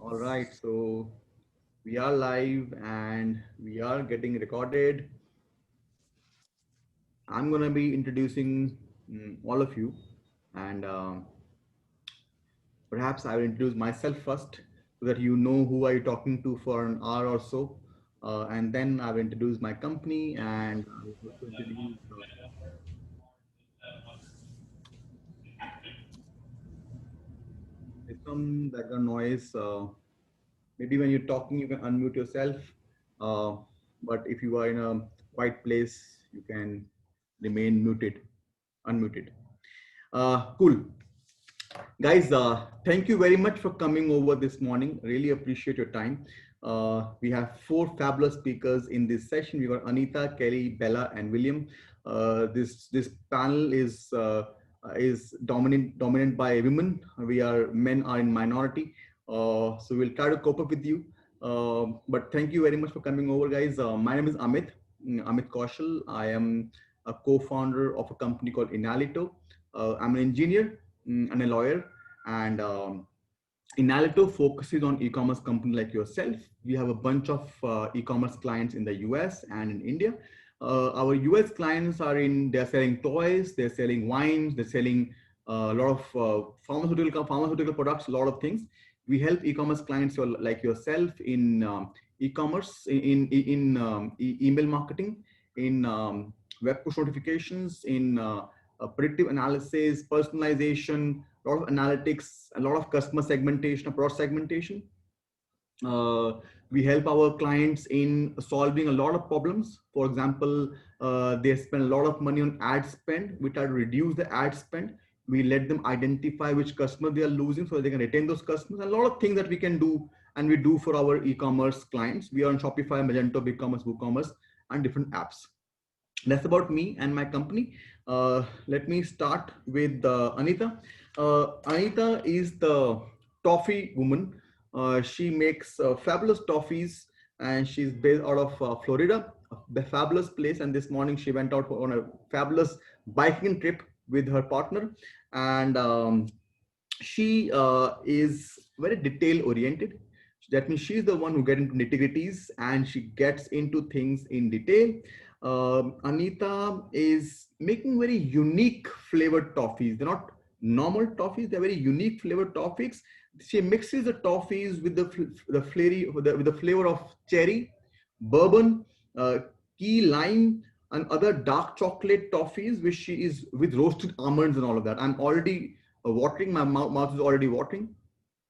All right, so we are live and we are getting recorded. I'm going to be introducing all of you, and perhaps I will introduce myself first so that you know who are you talking to for an hour or so. And then I will introduce my company and I will also introduce some background noise. Maybe when you're talking, you can unmute yourself. Uh, but if you are in a quiet place, you can remain unmuted. Cool. Guys, thank you very much for coming over this morning. Really appreciate your time. We have four fabulous speakers in this session. We got Anita, Kelly, Bella, and William. This panel is dominant by women. Men are in minority. So we'll try to cope up with you. But thank you very much for coming over, guys. My name is Amit Koshal. I am a co-founder of a company called Inalito. I'm an engineer and a lawyer, and Inalito focuses on e-commerce company like yourself. We have a bunch of e-commerce clients in the US and in India. Our US clients they're selling toys, they're selling wines, they're selling a lot of pharmaceutical products, a lot of things. We help e-commerce clients like yourself in e-commerce, in email marketing, in web push notifications, in predictive analysis, personalization, a lot of analytics, a lot of customer segmentation, product segmentation. We help our clients in solving a lot of problems. For example, they spend a lot of money on ad spend. We try to reduce the ad spend. We let them identify which customer they are losing so they can retain those customers. A lot of things that we can do and we do for our e-commerce clients. We are on Shopify, Magento, BigCommerce, WooCommerce, and different apps. That's about me and my company. Let me start with Anita. Anita is the toffee woman. She makes fabulous toffees, and she's based out of Florida, a fabulous place. And this morning she went out on a fabulous biking trip with her partner, and she is very detail oriented. That means she's the one who gets into nitty-gritties and she gets into things in detail. Anita is making very unique flavored toffees. They're not normal toffees, they're very unique flavored toffees. She mixes the toffees with the flavor of cherry, bourbon, key lime, and other dark chocolate toffees, which she is with roasted almonds and all of that. I'm already watering, my mouth is already watering.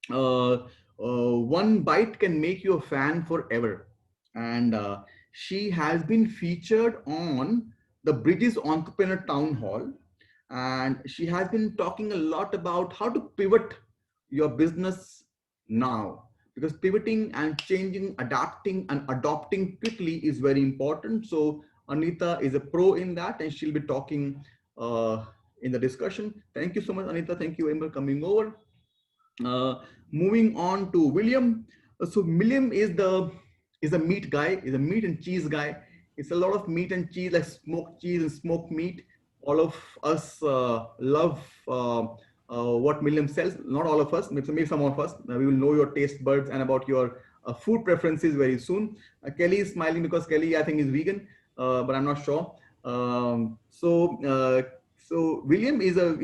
One bite can make you a fan forever. And she has been featured on the British Entrepreneur Town Hall. And she has been talking a lot about how to pivot your business now. Because pivoting and changing, adapting and adopting quickly is very important. So Anita is a pro in that, and she'll be talking in the discussion. Thank you so much, Anita. Thank you very much for coming over. Moving on to William. So William is a meat guy, is a meat and cheese guy. It's a lot of meat and cheese, like smoked cheese and smoked meat. All of us love what William sells. Not all of us, maybe some of us. We will know your taste buds and about your food preferences very soon. Kelly is smiling because Kelly, I think, is vegan, but I'm not sure. So William is a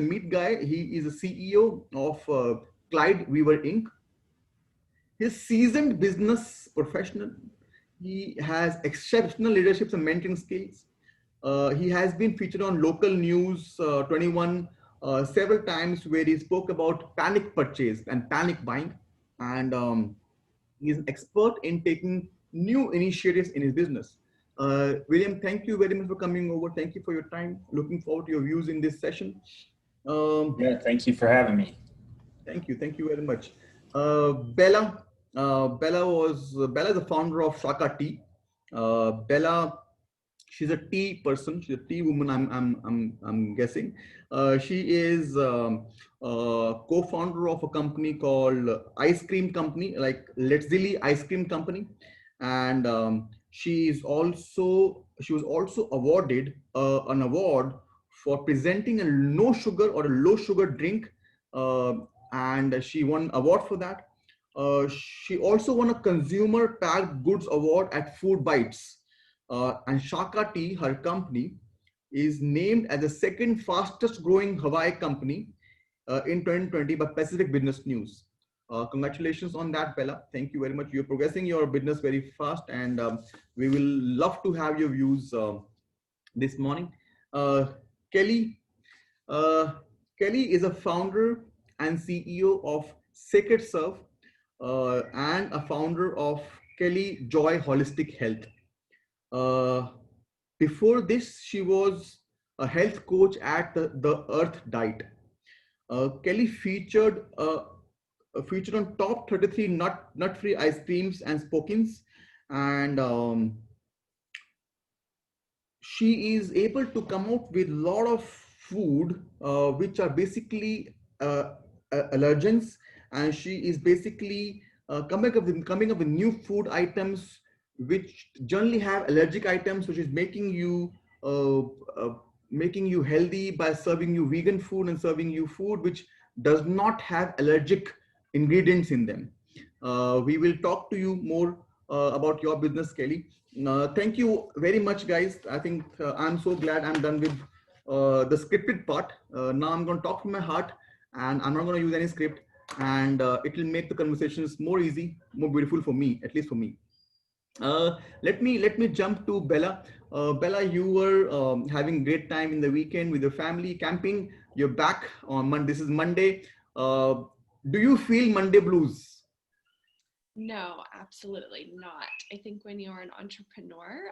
meat guy. He is a CEO of Clyde Weaver Inc. He's seasoned business professional. He has exceptional leadership and mentoring skills. He has been featured on local news 21 several times, where he spoke about panic purchase and panic buying. And he is an expert in taking new initiatives in his business. William, thank you very much for coming over. Thank you for your time. Looking forward to your views in this session. Yeah, thank you for having me. Thank you very much. Bella is the founder of Shakati. Bella, she's a tea person. She's a tea woman. I'm guessing. She is co-founder of a company called Ice Cream Company, like Letzili Ice Cream Company, and she was also awarded an award for presenting a no sugar or a low sugar drink, and she won an award for that. She also won a Consumer Packed Goods Award at Food Bites. And Shakati, her company, is named as the second fastest growing Hawaii company in 2020 by Pacific Business News. Congratulations on that, Bella. Thank you very much. You're progressing your business very fast, and we will love to have your views this morning. Kelly, Kelly is a founder and CEO of Sacredserve and a founder of Kelly Joy Holistic Health. Before this, she was a health coach at the Earth Diet. Kelly featured on top 33 nut-free ice creams and spokins, and she is able to come out with a lot of food which are basically allergens, and she is basically coming up with new food items which generally have allergic items, which is making you healthy by serving you vegan food and serving you food which does not have allergic ingredients in them. We will talk to you more about your business, Kelly. Thank you very much, guys. I think I'm so glad I'm done with the scripted part. Now I'm going to talk from my heart, and I'm not going to use any script, and it will make the conversations more easy, more beautiful for me, at least for me. Let me jump to Bella. Bella, you were having great time in the weekend with your family camping. You're back on Monday. This is Monday. Do you feel Monday blues? No, absolutely not. I think when you're an entrepreneur,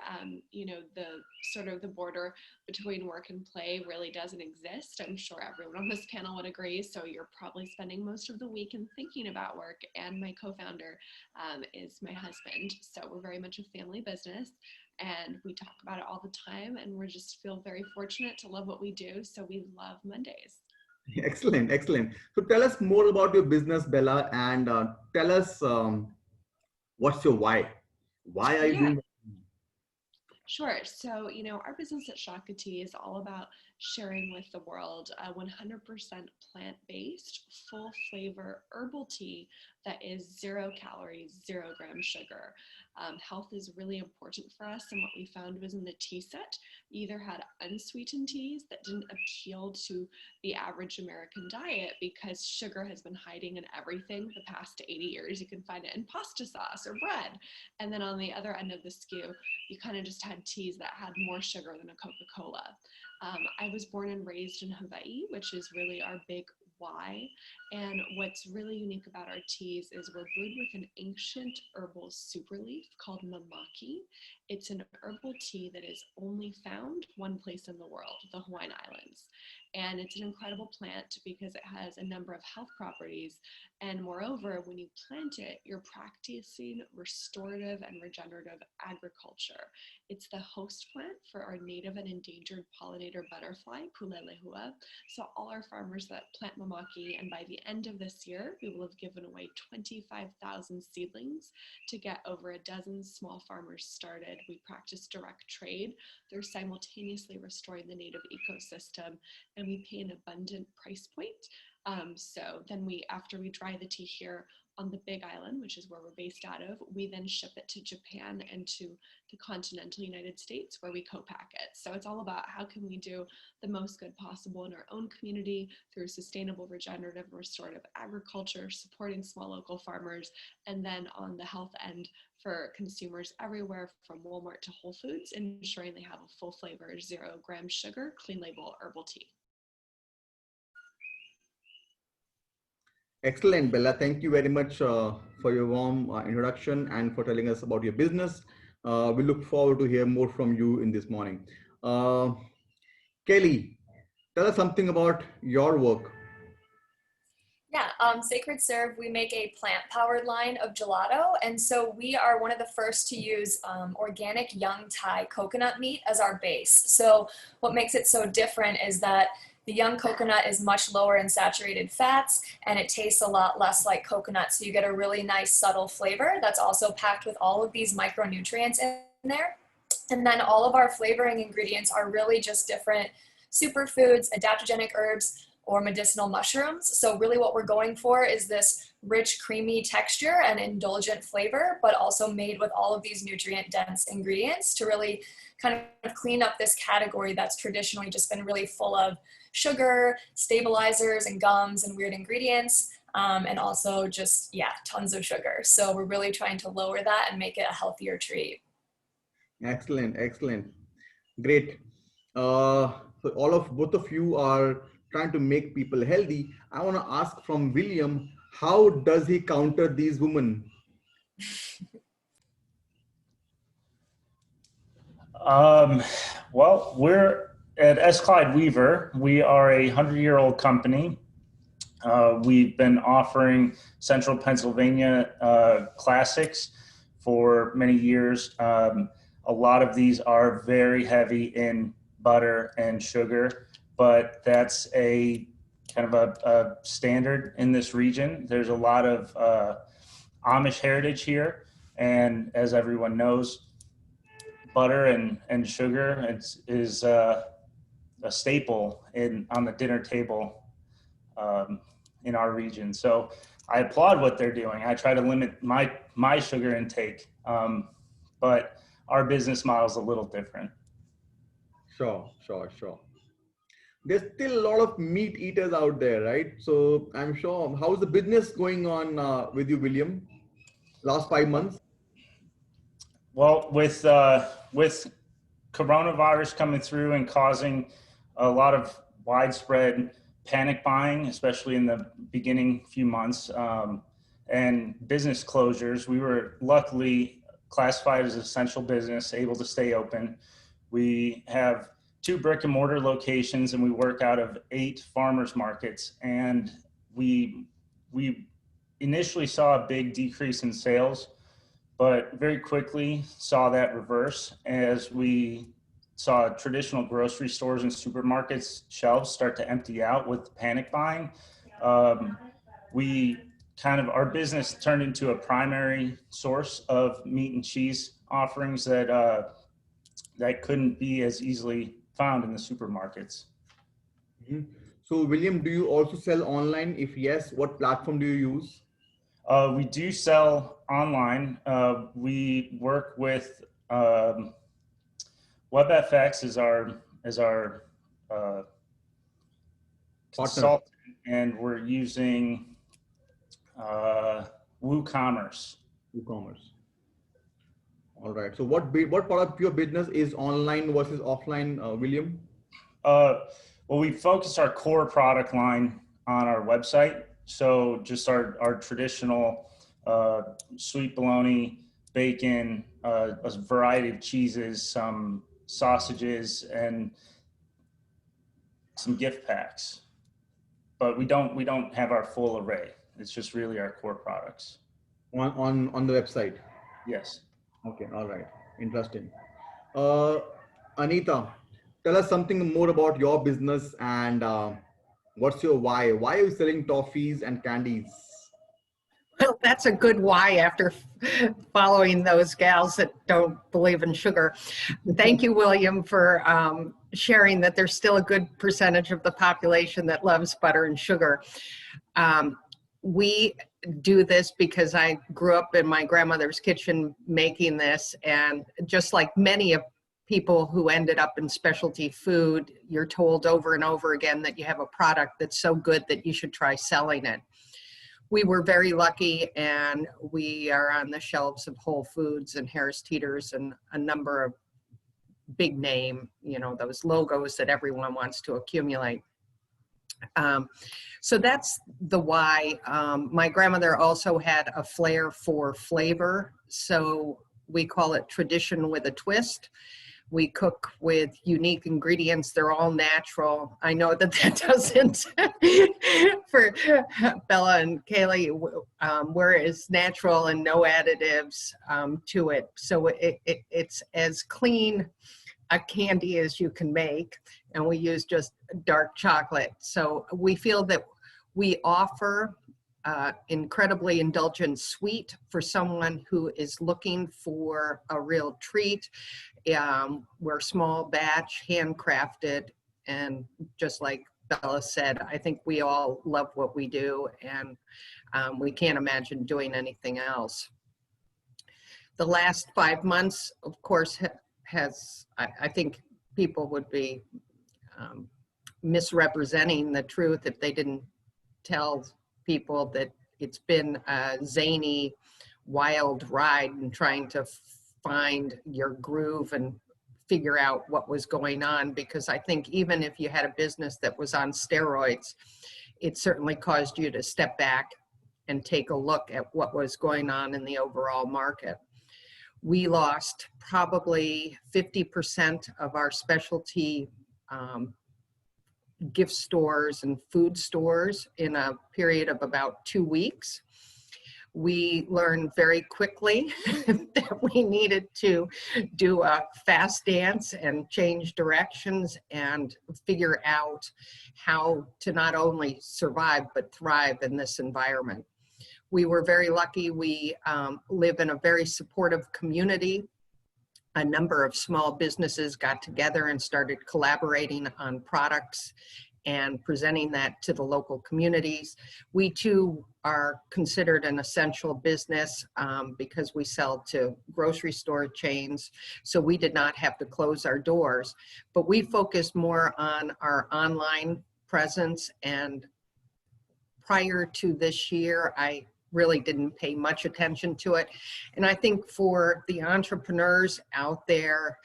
you know, the sort of the border between work and play really doesn't exist. I'm sure everyone on this panel would agree. So you're probably spending most of the weekend thinking about work. And my co-founder is my husband. So we're very much a family business, and we talk about it all the time. And we just feel very fortunate to love what we do. So we love Mondays. Excellent, excellent. So tell us more about your business, Bella, and tell us what's your why? Why are you doing that? Sure. So, you know, our business at Shakati is all about sharing with the world a 100% plant-based, full flavor herbal tea that is 0 calories, 0 gram sugar. Health is really important for us, and what we found was in the tea set, you either had unsweetened teas that didn't appeal to the average American diet because sugar has been hiding in everything the past 80 years. You can find it in pasta sauce or bread. And then on the other end of the skew, you kind of just had teas that had more sugar than a Coca-Cola. I was born and raised in Hawaii, which is really our big why. And what's really unique about our teas is we're brewed with an ancient herbal super leaf called mamaki. It's an herbal tea that is only found one place in the world, the Hawaiian Islands. And it's an incredible plant because it has a number of health properties. And moreover, when you plant it, you're practicing restorative and regenerative agriculture. It's the host plant for our native and endangered pollinator butterfly, pulelehua. So all our farmers that plant mamaki, and by the end of this year, we will have given away 25,000 seedlings to get over a dozen small farmers started. We practice direct trade. They're simultaneously restoring the native ecosystem, and we pay an abundant price point. So then after we dry the tea here on the Big Island, which is where we're based out of, we then ship it to Japan and to the continental United States, where we co-pack it. So it's all about how can we do the most good possible in our own community through sustainable, regenerative, restorative agriculture, supporting small local farmers, and then on the health end for consumers everywhere from Walmart to Whole Foods, ensuring they have a full flavor, 0 gram sugar, clean label herbal tea. Excellent, Bella. Thank you very much for your warm introduction and for telling us about your business. We look forward to hear more from you in this morning. Kelly, tell us something about your work. Yeah, Sacredserve, we make a plant-powered line of gelato, and so we are one of the first to use organic young Thai coconut meat as our base. So what makes it so different is that the young coconut is much lower in saturated fats, and it tastes a lot less like coconut, so you get a really nice subtle flavor that's also packed with all of these micronutrients in there. And then all of our flavoring ingredients are really just different superfoods, adaptogenic herbs, or medicinal mushrooms. So really what we're going for is this rich, creamy texture and indulgent flavor, but also made with all of these nutrient-dense ingredients to really kind of clean up this category that's traditionally just been really full of sugar, stabilizers, and gums and weird ingredients. And also just, yeah, tons of sugar. So we're really trying to lower that and make it a healthier treat. Excellent, excellent. Great. So both of you are trying to make people healthy. I want to ask from William, how does he counter these women? Well, we're at Clyde Weaver. We are a 100-year-old company. We've been offering Central Pennsylvania classics for many years. A lot of these are very heavy in butter and sugar, but that's a kind of a standard in this region. There's a lot of Amish heritage here, and as everyone knows, butter and sugar is a staple on the dinner table in our region. So I applaud what they're doing. I try to limit my sugar intake, but our business model is a little different. Sure. There's still a lot of meat eaters out there, right? So I'm sure, how's the business going on with you, William? Last 5 months? Well, with coronavirus coming through and causing a lot of widespread panic buying, especially in the beginning few months, and business closures, we were luckily classified as essential business, able to stay open. We have 2 brick and mortar locations, and we work out of 8 farmers markets. And we initially saw a big decrease in sales, but very quickly saw that reverse as we saw traditional grocery stores and supermarkets shelves start to empty out with panic buying. Our business turned into a primary source of meat and cheese offerings that couldn't be as easily found in the supermarkets. Mm-hmm. So William, do you also sell online? If yes, what platform do you use? We do sell online. We work with WebFX is our consultant, and we're using WooCommerce. WooCommerce. All right. So what part of your business is online versus offline, William? Well, we focus our core product line on our website. So just our traditional sweet bologna, bacon, a variety of cheeses, some sausages, and some gift packs. But we don't have our full array. It's just really our core products. On the website? Yes. Okay, all right. Interesting. Anita, tell us something more about your business and what's your why? Why are you selling toffees and candies? Well, that's a good why after following those gals that don't believe in sugar. Thank you, William, for sharing that there's still a good percentage of the population that loves butter and sugar. We do this because I grew up in my grandmother's kitchen making this, and just like many of people who ended up in specialty food, you're told over and over again that you have a product that's so good that you should try selling it. We were very lucky, and we are on the shelves of Whole Foods and Harris Teeter's and a number of big name, those logos that everyone wants to accumulate. So that's the why. My grandmother also had a flair for flavor, so we call it tradition with a twist. We cook with unique ingredients. They're all natural. I know that doesn't, for Bella and Kailey, where it's natural and no additives to it. So it's as clean a candy as you can make, and we use just dark chocolate. So we feel that we offer incredibly indulgent sweet for someone who is looking for a real treat. We're small batch, handcrafted, and just like Bella said, I think we all love what we do, and we can't imagine doing anything else. The last 5 months, of course, I think people would be misrepresenting the truth if they didn't tell people that it's been a zany, wild ride and trying to find your groove and figure out what was going on, because I think even if you had a business that was on steroids, it certainly caused you to step back and take a look at what was going on in the overall market. We lost probably 50% of our specialty gift stores and food stores in a period of about 2 weeks. We learned very quickly that we needed to do a fast dance and change directions and figure out how to not only survive but thrive in this environment. We were very lucky. We live in a very supportive community. A number of small businesses got together and started collaborating on products and presenting that to the local communities. We too are considered an essential business because we sell to grocery store chains, so we did not have to close our doors. But we focused more on our online presence, and prior to this year, I really didn't pay much attention to it. And I think for the entrepreneurs out there,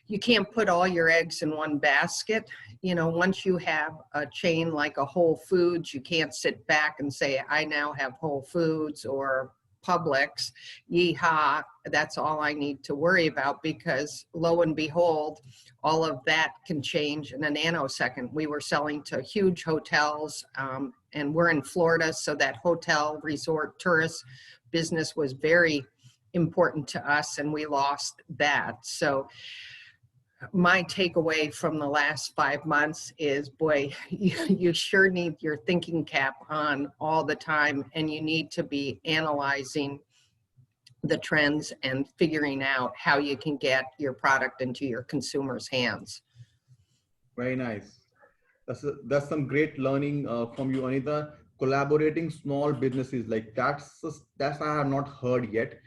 you can't put all your eggs in one basket. You know, once you have a chain like a Whole Foods, you can't sit back and say, I now have Whole Foods or Publix, yeehaw, that's all I need to worry about, because lo and behold, all of that can change in a nanosecond. We were selling to huge hotels, and we're in Florida, so that hotel, resort, tourist business was very important to us, and we lost that. So my takeaway from the last 5 months is, boy, you sure need your thinking cap on all the time, and you need to be analyzing the trends and figuring out how you can get your product into your consumers' hands. Very nice. That's some great learning from you, Anita. Collaborating small businesses, like that's I have not heard yet.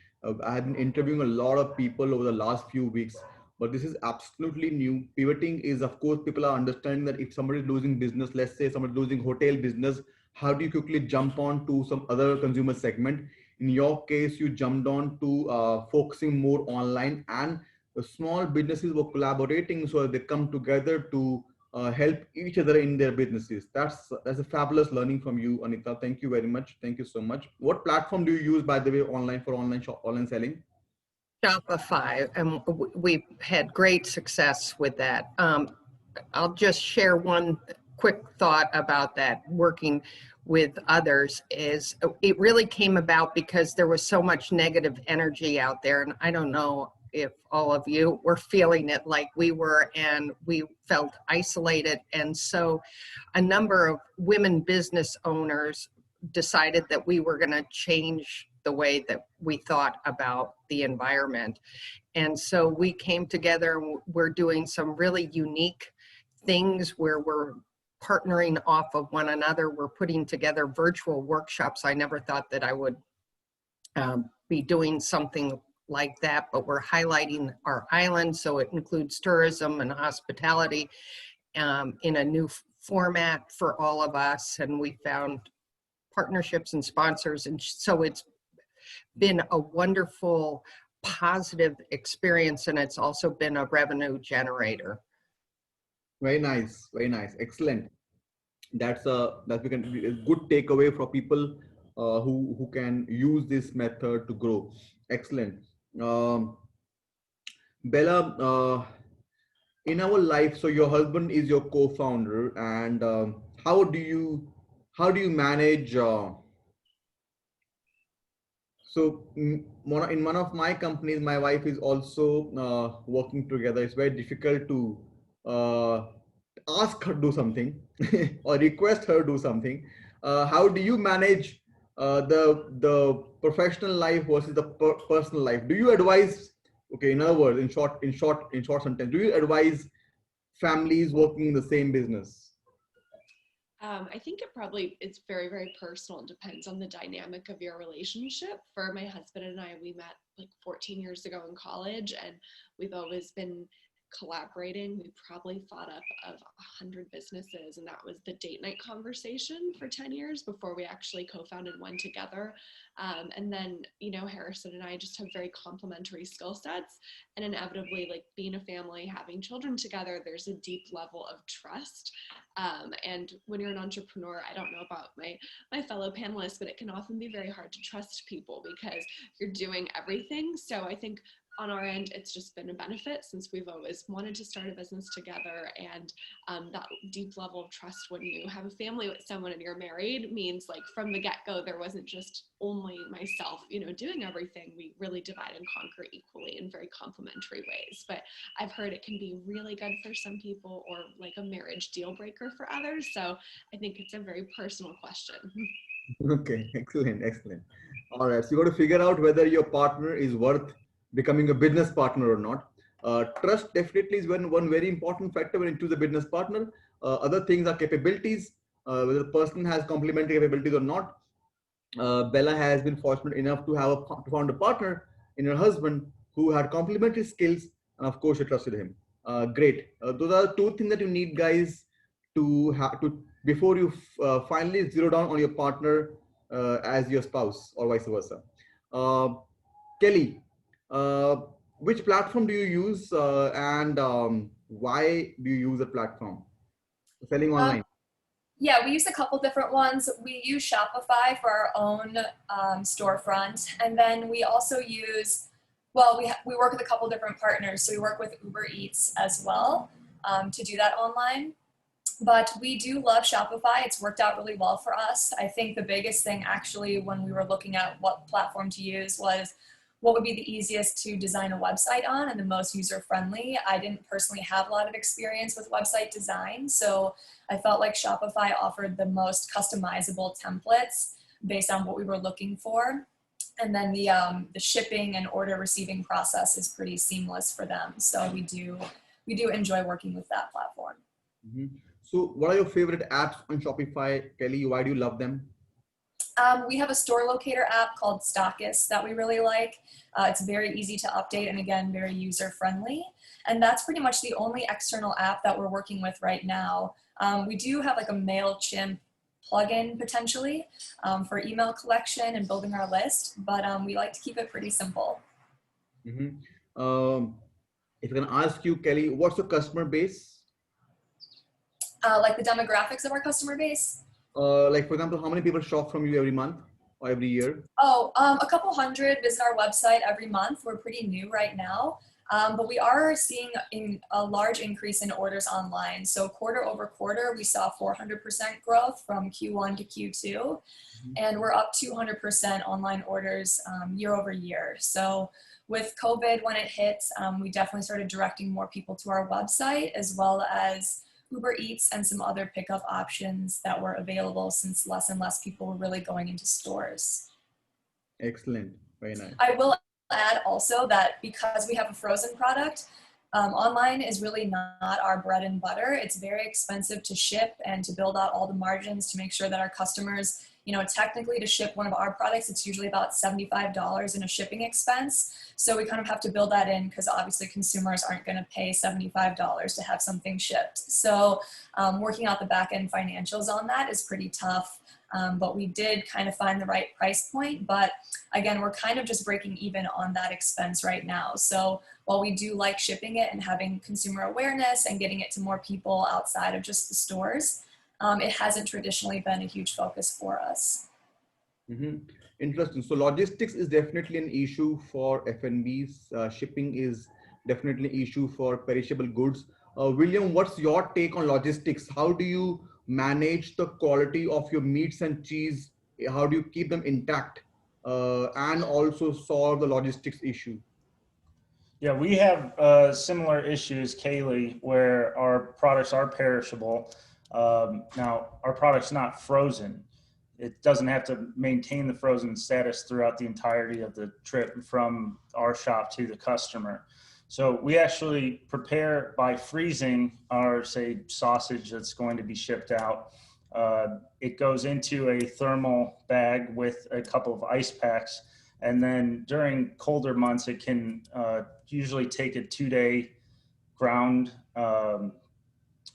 I have been interviewing a lot of people over the last few weeks, but this is absolutely new. Pivoting is, of course, people are understanding that if somebody is losing business, let's say somebody is losing hotel business, how do you quickly jump on to some other consumer segment? In your case, you jumped on to focusing more online, and the small businesses were collaborating, so they come together to help each other in their businesses. That's a fabulous learning from you, Anita. Thank you very much. Thank you so much. What platform do you use, by the way, online for online selling? Shopify, and we've had great success with that. I'll just share one quick thought about that. Working with others, is it really came about because there was so much negative energy out there, and I don't know if all of you were feeling it like we were, and we felt isolated. And so a number of women business owners decided that we were going to change the way that we thought about the environment. And so we came together, and we're doing some really unique things where we're partnering off of one another. We're putting together virtual workshops. I never thought that I would be doing something like that, but we're highlighting our island, so it includes tourism and hospitality in a new format for all of us, and we found partnerships and sponsors, and so it's been a wonderful, positive experience, and it's also been a revenue generator. Very nice, excellent. That's a good takeaway for people who can use this method to grow. Excellent. Bella, in our life, so your husband is your co-founder, and how do you manage? So in one of my companies, my wife is also working together. It's very difficult to ask her to do something or request her to do something. How do you manage the professional life versus the personal life? Do you advise, okay, in other words, in short sentence, do you advise families working in the same business? I think it's very, very personal. It depends on the dynamic of your relationship. For my husband and I, we met like 14 years ago in college, and we've always been collaborating. We probably thought up of 100 businesses, and that was the date night conversation for 10 years before we actually co-founded one together. And then, Harrison and I just have very complementary skill sets, and inevitably, like being a family, having children together, there's a deep level of trust. And when you're an entrepreneur, I don't know about my fellow panelists, but it can often be very hard to trust people because you're doing everything. So I think on our end, it's just been a benefit since we've always wanted to start a business together. And that deep level of trust when you have a family with someone and you're married means, like, from the get-go, there wasn't just only myself, doing everything. We really divide and conquer equally in very complementary ways. But I've heard it can be really good for some people, or like a marriage deal breaker for others. So I think it's a very personal question. Okay, excellent. All right, so you got to figure out whether your partner is worth becoming a business partner or not. Trust definitely is one very important factor when you choose a business partner. Other things are capabilities, whether the person has complementary capabilities or not. Bella has been fortunate enough to found a partner in her husband who had complementary skills, and of course, she trusted him. Great. Those are the two things that you need, guys, to have to before you finally zero down on your partner as your spouse or vice versa. Kelly, uh, which platform do you use, and why do you use a platform selling online? Yeah, we use a couple different ones. We use Shopify for our own storefront, and then we also use, we work with a couple different partners. So we work with Uber Eats as well to do that online. But we do love Shopify. It's worked out really well for us. I think the biggest thing actually when we were looking at what platform to use was what would be the easiest to design a website on and the most user-friendly. I didn't personally have a lot of experience with website design, so I felt like Shopify offered the most customizable templates based on what we were looking for. And then the shipping and order receiving process is pretty seamless for them. So we do enjoy working with that platform. Mm-hmm. So what are your favorite apps on Shopify, Kelly? Why do you love them? We have a store locator app called Stockist that we really like. It's very easy to update and, again, very user friendly. And that's pretty much the only external app that we're working with right now. We do have like a MailChimp plugin potentially for email collection and building our list, but we like to keep it pretty simple. Mm-hmm. If I can ask you, Kelly, what's your customer base? Like the demographics of our customer base? Like, for example, how many people shop from you every month or every year? Oh, a couple hundred visit our website every month. We're pretty new right now, but we are seeing a large increase in orders online. So quarter over quarter, we saw 400% growth from Q1 to Q2, and we're up 200% online orders year over year. So with COVID, when it hit, we definitely started directing more people to our website, as well as Uber Eats and some other pickup options that were available since less and less people were really going into stores. Excellent. Very nice. I will add also that because we have a frozen product, online is really not our bread and butter. It's very expensive to ship and to build out all the margins to make sure that our customers, technically to ship one of our products, it's usually about $75 in a shipping expense. So we kind of have to build that in because obviously consumers aren't going to pay $75 to have something shipped. So working out the back end financials on that is pretty tough. But we did kind of find the right price point. But again, we're kind of just breaking even on that expense right now. So while we do like shipping it and having consumer awareness and getting it to more people outside of just the stores, it hasn't traditionally been a huge focus for us. Mm-hmm. Interesting. So logistics is definitely an issue for F&Bs. Shipping is definitely an issue for perishable goods. William, what's your take on logistics? How do you manage the quality of your meats and cheese? How do you keep them intact and also solve the logistics issue? Yeah, we have similar issues, Kailey, where our products are perishable. Now, our product's not frozen. It doesn't have to maintain the frozen status throughout the entirety of the trip from our shop to the customer. So we actually prepare by freezing our, say, sausage that's going to be shipped out. It goes into a thermal bag with a couple of ice packs. And then during colder months, it can usually take a 2-day ground.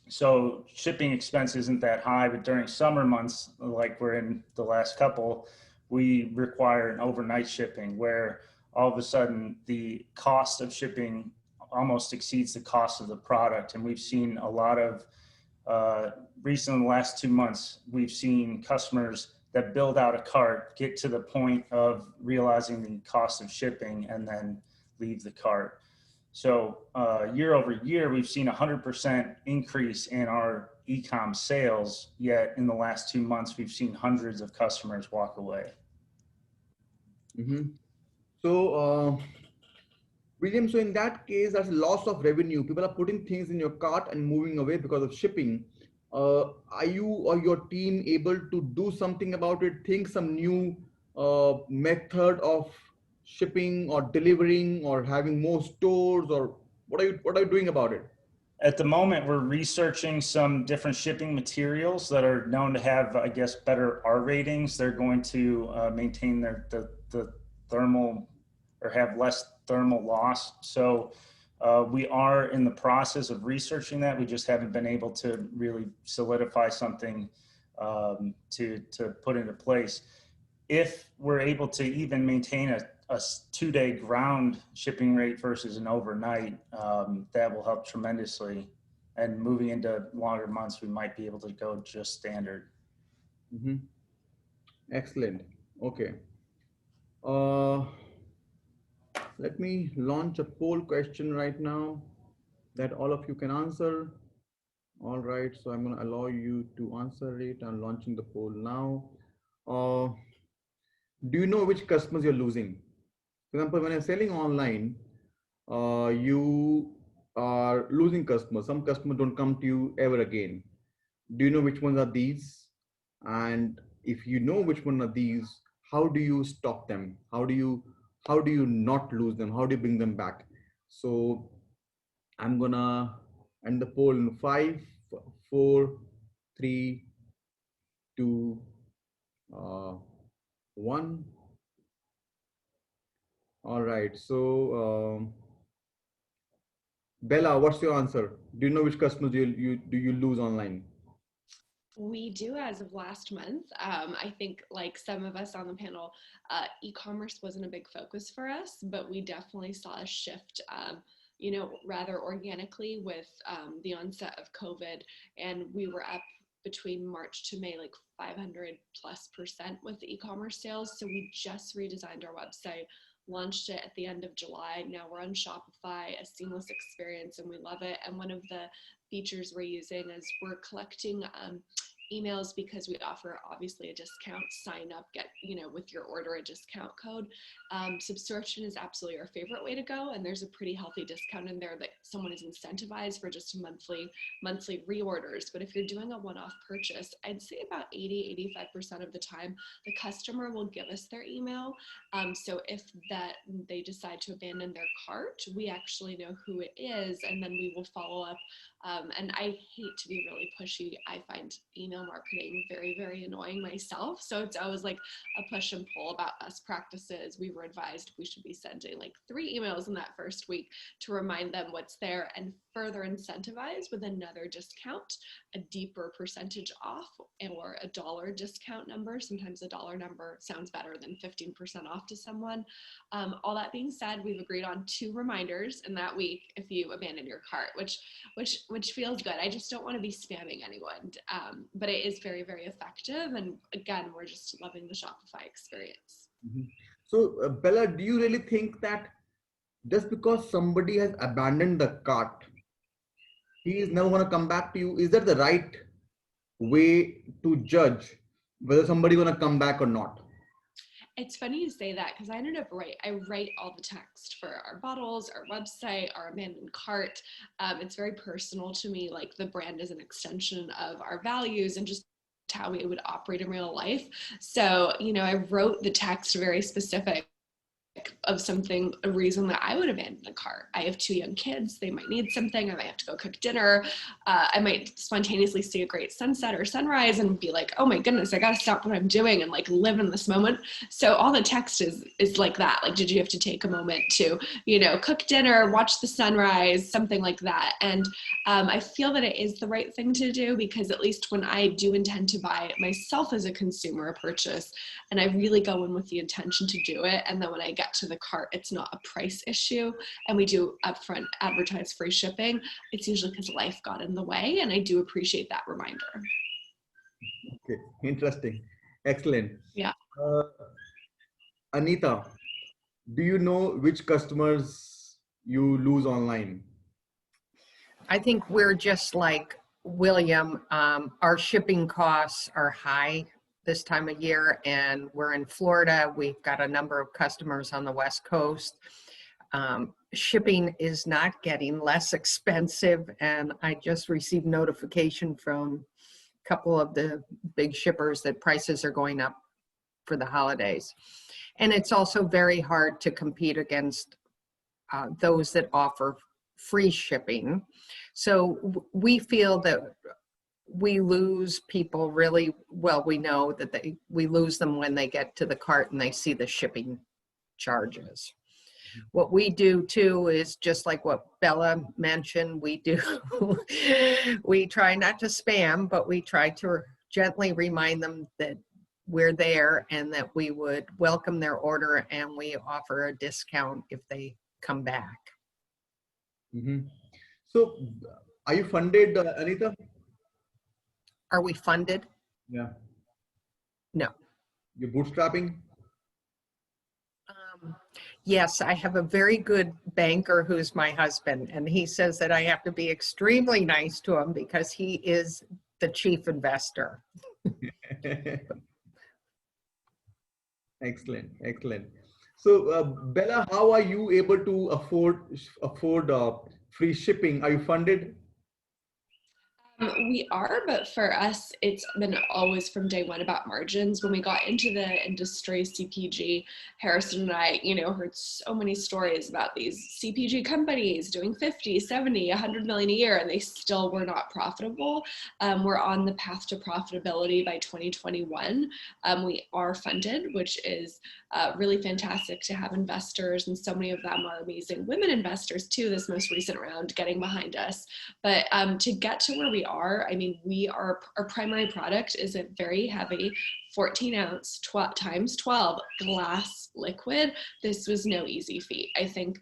So shipping expense isn't that high, but during summer months, like we're in the last couple, we require an overnight shipping where all of a sudden the cost of shipping almost exceeds the cost of the product. And we've seen a lot of, recently in the last 2 months, we've seen customers that build out a cart, get to the point of realizing the cost of shipping and then leave the cart. So year over year, we've seen 100% increase in our e-com sales, yet in the last 2 months, we've seen hundreds of customers walk away. Mm-hmm. So, William, so in that case, that's loss of revenue. People are putting things in your cart and moving away because of shipping. Are you or your team able to do something about it? Think some new method of shipping or delivering or having more stores, or what are you doing about it? At the moment, we're researching some different shipping materials that are known to have, I guess, better R ratings. They're going to maintain the thermal or have less thermal loss. So we are in the process of researching that. We just haven't been able to really solidify something to put into place. If we're able to even maintain a 2-day ground shipping rate versus an overnight, that will help tremendously. And moving into longer months, we might be able to go just standard. Mm-hmm. Excellent. Okay. Let me launch a poll question right now that all of you can answer. All right, so I'm going to allow you to answer it. I'm launching the poll now. Do you know which customers you're losing? For example, when you're selling online, you are losing customers. Some customers don't come to you ever again. Do you know which ones are these? And if you know which one are these, how do you stop them? How do you not lose them? How do you bring them back? So I'm gonna end the poll in 5, 4, 3, 2, 1. All right. So Bella, what's your answer? Do you know which customers do you lose online? We do as of last month. I think like some of us on the panel, e-commerce wasn't a big focus for us, but we definitely saw a shift, rather organically with the onset of COVID. And we were up between March to May, like 500+% with the e-commerce sales. So we just redesigned our website, launched it at the end of July. Now we're on Shopify, a seamless experience, and we love it. And one of the features we're using is we're collecting emails because we offer obviously a discount. Sign up, get with your order a discount code. Subscription is absolutely our favorite way to go, and there's a pretty healthy discount in there that someone is incentivized for just monthly reorders. But if you're doing a one-off purchase, I'd say about 80-85% of the time the customer will give us their email. So if they decide to abandon their cart, we actually know who it is, and then we will follow up. And I hate to be really pushy. I find email marketing very, very annoying myself. So it's always like a push and pull about best practices. We were advised we should be sending like 3 emails in that first week to remind them what's there and further incentivize with another discount, a deeper percentage off, or a dollar discount number. Sometimes a dollar number sounds better than 15% off to someone. All that being said, we've agreed on 2 reminders in that week if you abandon your cart, which feels good. I just don't want to be spamming anyone, but it is very, very effective. And again, we're just loving the Shopify experience. Mm-hmm. So Bella, do you really think that just because somebody has abandoned the cart, he is never going to come back to you? Is that the right way to judge whether somebody going to come back or not? It's funny you say that because I write all the text for our bottles, our website, our abandoned cart. It's very personal to me. Like the brand is an extension of our values and just how we would operate in real life. So, I wrote the text very specific of something, a reason that I would abandon the cart. I have 2 young kids. They might need something. I might have to go cook dinner. I might spontaneously see a great sunset or sunrise and be like, oh my goodness, I got to stop what I'm doing and like live in this moment. So all the text is like that. Like, did you have to take a moment to, you know, cook dinner, watch the sunrise, something like that. And I feel that it is the right thing to do, because at least when I do intend to buy it myself as a consumer, a purchase, and I really go in with the intention to do it, and then when I get to the cart, it's not a price issue, and we do upfront advertise free shipping, it's usually because life got in the way, and I do appreciate that reminder. Okay, interesting. Excellent. Yeah. Anita, do you know which customers you lose online? I think we're just like William. Our shipping costs are high this time of year, and we're in Florida. We've got a number of customers on the West Coast. Shipping is not getting less expensive, and I just received notification from a couple of the big shippers that prices are going up for the holidays. And it's also very hard to compete against those that offer free shipping. So we feel that we lose people really, well, we know that we lose them when they get to the cart and they see the shipping charges. What we do too is just like what Bella mentioned, we try not to spam, but we try to gently remind them that we're there and that we would welcome their order, and we offer a discount if they come back. Mm-hmm. So are you funded, Anita? Are we funded? Yeah. No. You're bootstrapping? Yes, I have a very good banker who's my husband, and he says that I have to be extremely nice to him because he is the chief investor. Excellent, excellent. So Bella, how are you able to afford free shipping? Are you funded? We are, but for us, it's been always from day one about margins. When we got into the industry, CPG, Harrison and I, you know, heard so many stories about these CPG companies doing 50, 70, 100 million a year, and they still were not profitable. We're on the path to profitability by 2021. We are funded, which is really fantastic to have investors, and so many of them are amazing women investors too, this most recent round getting behind us. But to get to where we are, I mean, our primary product is a very heavy 14 ounce times 12 glass liquid. This was no easy feat. I think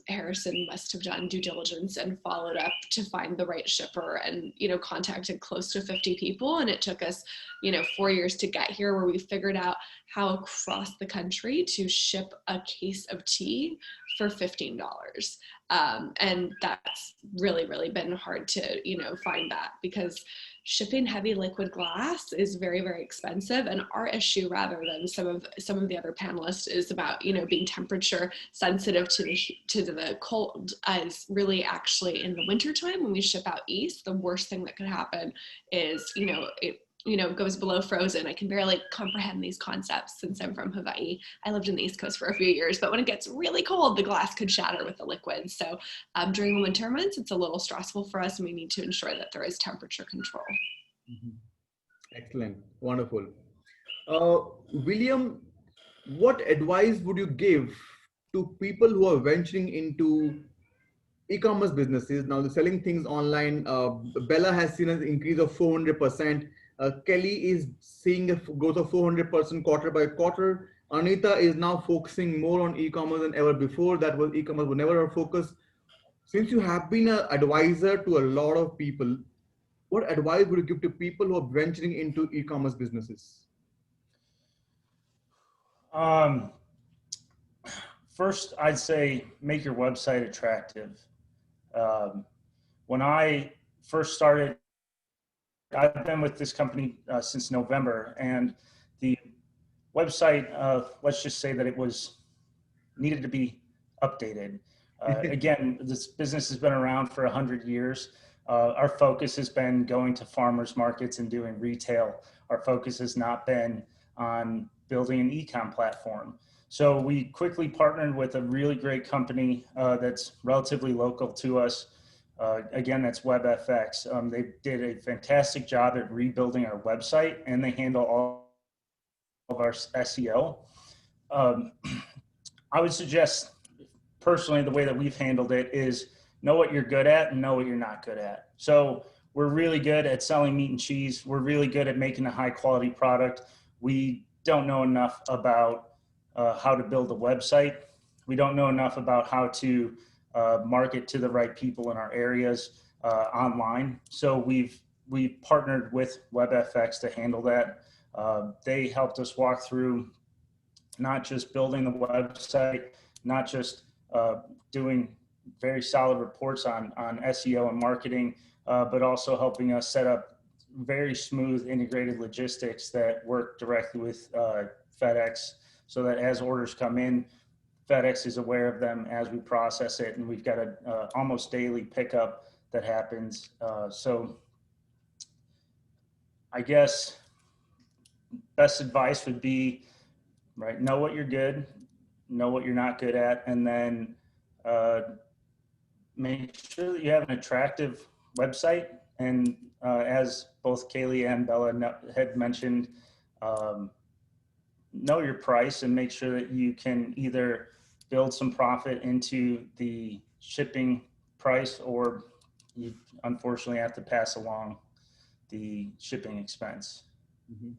Harrison must have done due diligence and followed up to find the right shipper, and, you know, contacted close to 50 people. And it took us, you know, 4 years to get here, where we figured out how across the country to ship a case of tea for $15. And that's really, really been hard to, you know, find that, because shipping heavy liquid glass is very, very expensive. And our issue, rather than some of the other panelists, is about, you know, being temperature sensitive to the cold, is really actually in the wintertime when we ship out east. The worst thing that could happen is, you know, it goes below frozen. I can barely comprehend these concepts since I'm from Hawaii. I lived in the East Coast for a few years, but when it gets really cold, the glass could shatter with the liquid. So during the winter months, it's a little stressful for us, and we need to ensure that there is temperature control. Mm-hmm. Excellent. Wonderful. William, what advice would you give to people who are venturing into e-commerce businesses? Now they're selling things online. Bella has seen an increase of 400%. Kelly is seeing a growth of 400% quarter by quarter. Anita is now focusing more on e-commerce than ever before. That was e-commerce was never her focus. Since you have been an advisor to a lot of people, what advice would you give to people who are venturing into e-commerce businesses? First, I'd say make your website attractive. When I first started, I've been with this company since November, and the website, let's just say that it needed to be updated. Again, this business has been around for 100 years. Our focus has been going to farmers markets and doing retail. Our focus has not been on building an e-com platform. So we quickly partnered with a really great company that's relatively local to us. Again, that's WebFX. They did a fantastic job at rebuilding our website, and they handle all of our SEO. I would suggest, personally, the way that we've handled it is know what you're good at and know what you're not good at. So we're really good at selling meat and cheese. We're really good at making a high quality product. We don't know enough about how to build a website. We don't know enough about how to market to the right people in our areas online. So we've partnered with WebFX to handle that. They helped us walk through not just building the website, not just doing very solid reports on SEO and marketing, but also helping us set up very smooth integrated logistics that work directly with FedEx, so that as orders come in, FedEx is aware of them as we process it, and we've got a almost daily pickup that happens. So I guess best advice would be, right, know what you're good, know what you're not good at, and then make sure that you have an attractive website. And as both Kailey and Bella had mentioned, know your price and make sure that you can either build some profit into the shipping price, or you unfortunately have to pass along the shipping expense. Mm-hmm.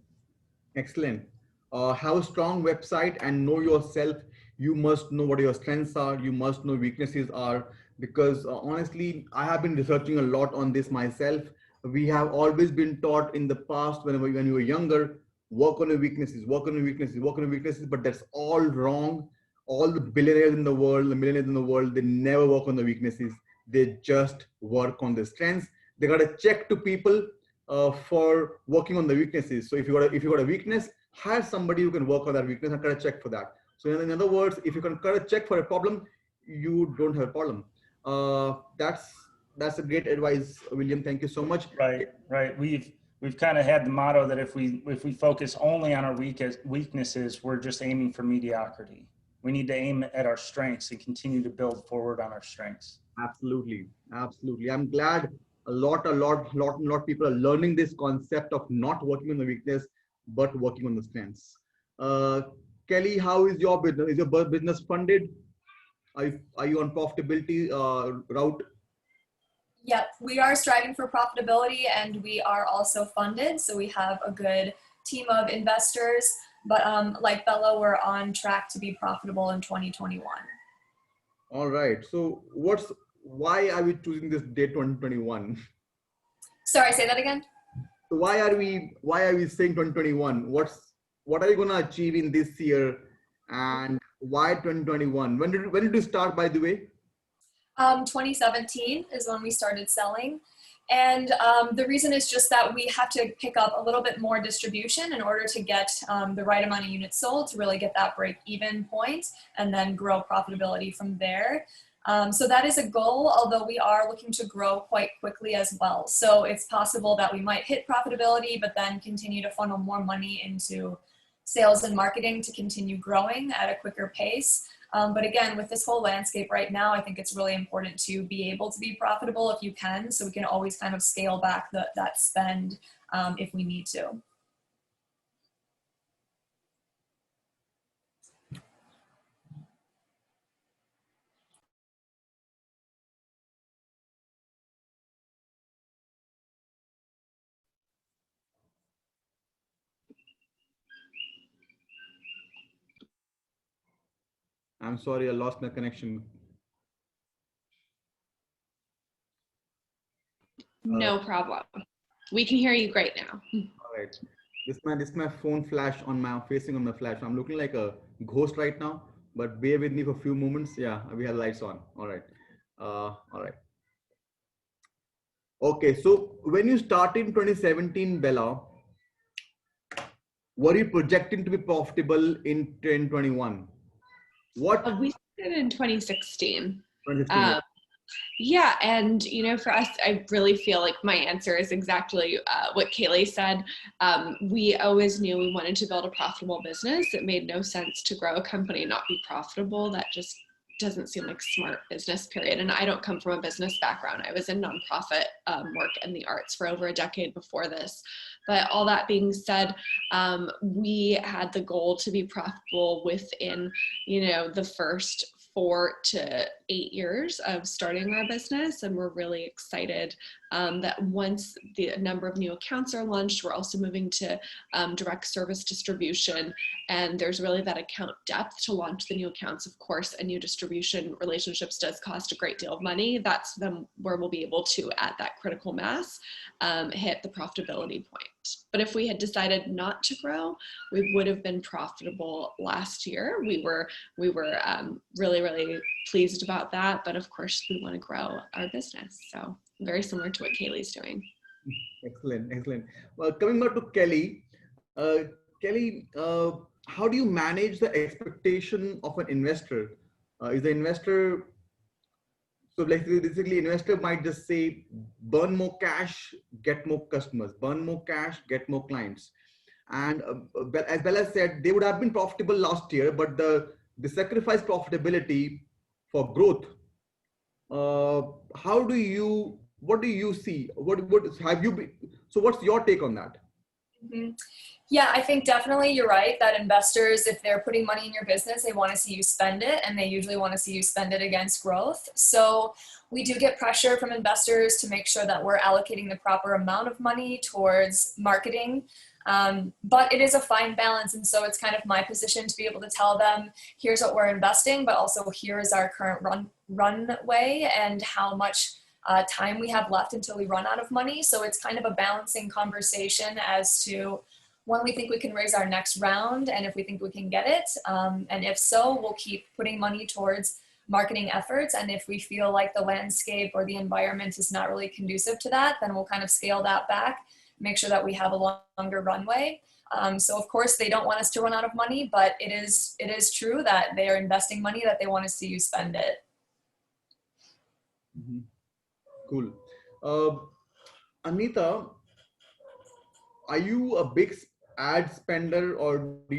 Excellent. Have a strong website and know yourself. You must know what your strengths are. You must know weaknesses are, because honestly, I have been researching a lot on this myself. We have always been taught in the past, when you were younger, work on your weaknesses, work on your weaknesses, work on your weaknesses, but that's all wrong. All the billionaires in the world, the millionaires in the world, they never work on the weaknesses. They just work on the strengths. They got to check to people for working on the weaknesses. So if you got a weakness, hire somebody who can work on that weakness and cut a check for that. So in other words, if you can cut a check for a problem, you don't have a problem. That's a great advice, William. Thank you so much. Right. We've kind of had the motto that if we focus only on our weaknesses, we're just aiming for mediocrity. We need to aim at our strengths and continue to build forward on our strengths. Absolutely. I'm glad a lot of people are learning this concept of not working on the weakness, but working on the strengths. Kelly, how is your business? Is your business funded? Are you on profitability route? Yep, we are striving for profitability, and we are also funded. So we have a good team of investors, but like Bella, we're on track to be profitable in 2021. All right. So why are we choosing this date 2021? Sorry, say that again. So why are we saying 2021? What are you going to achieve in this year, and why 2021? When did you start, by the way? 2017 is when we started selling. And the reason is just that we have to pick up a little bit more distribution in order to get the right amount of units sold to really get that break-even point and then grow profitability from there. So that is a goal, although we are looking to grow quite quickly as well. So it's possible that we might hit profitability, but then continue to funnel more money into sales and marketing to continue growing at a quicker pace. But again, with this whole landscape right now, I think it's really important to be able to be profitable if you can, so we can always kind of scale back that spend if we need to. I'm sorry, I lost my connection. No problem. We can hear you great now. All right. This my phone flash facing on my flash. I'm looking like a ghost right now, but bear with me for a few moments. Yeah, we have lights on. All right. All right. Okay, so when you started in 2017, Bella, were you projecting to be profitable in 2021? What? We started in 2016. Yeah, and for us, I really feel like my answer is exactly what Kailey said. We always knew we wanted to build a profitable business. It made no sense to grow a company and not be profitable. That just doesn't seem like smart business, period. And I don't come from a business background. I was in nonprofit work in the arts for over a decade before this. But all that being said, we had the goal to be profitable within, the first 4 to 8 years of starting our business. And we're really excited that once the number of new accounts are launched, we're also moving to direct service distribution. And there's really that account depth to launch the new accounts. Of course, a new distribution relationships does cost a great deal of money. That's where we'll be able to, at that critical mass, hit the profitability point. But if we had decided not to grow, we would have been profitable last year. We were really, really pleased about that. But of course, we want to grow our business. So very similar to what Kailey's doing. Excellent, excellent. Well, coming back to Kailey, how do you manage the expectation of an investor? Is the investor, so basically investor might just say, burn more cash, get more customers, burn more cash, get more clients. And as Bella said, they would have been profitable last year, but the sacrifice profitability for growth. What do you see? What have you been? So what's your take on that? Mm-hmm. Yeah, I think definitely you're right that investors, if they're putting money in your business, they want to see you spend it, and they usually want to see you spend it against growth. So we do get pressure from investors to make sure that we're allocating the proper amount of money towards marketing. But it is a fine balance. And so it's kind of my position to be able to tell them, here's what we're investing, but also here is our current runway and how much time we have left until we run out of money. So it's kind of a balancing conversation as to when we think we can raise our next round and if we think we can get it. And if so, we'll keep putting money towards marketing efforts. And if we feel like the landscape or the environment is not really conducive to that, then we'll kind of scale that back, make sure that we have a longer runway. So of course they don't want us to run out of money, but it is true that they are investing money that they want to see you spend it. Mm-hmm. Cool. Anita, are you a big ad spender, or do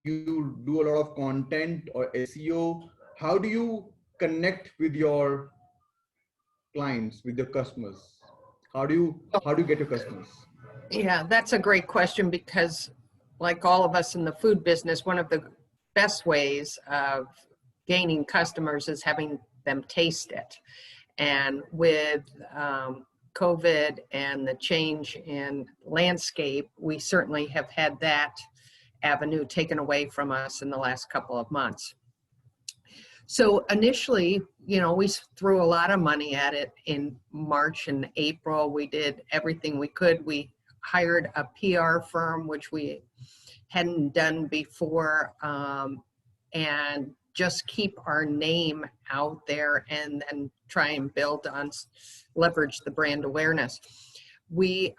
you do a lot of content or SEO? How do you connect with your clients, with your customers? How do you get your customers? Yeah, that's a great question, because like all of us in the food business, one of the best ways of gaining customers is having them taste it. And with COVID and the change in landscape, we certainly have had that avenue taken away from us in the last couple of months. So initially, we threw a lot of money at it in March and April. We did everything we could. We hired a PR firm, which we hadn't done before, and just keep our name out there and then try and build on, leverage the brand awareness. We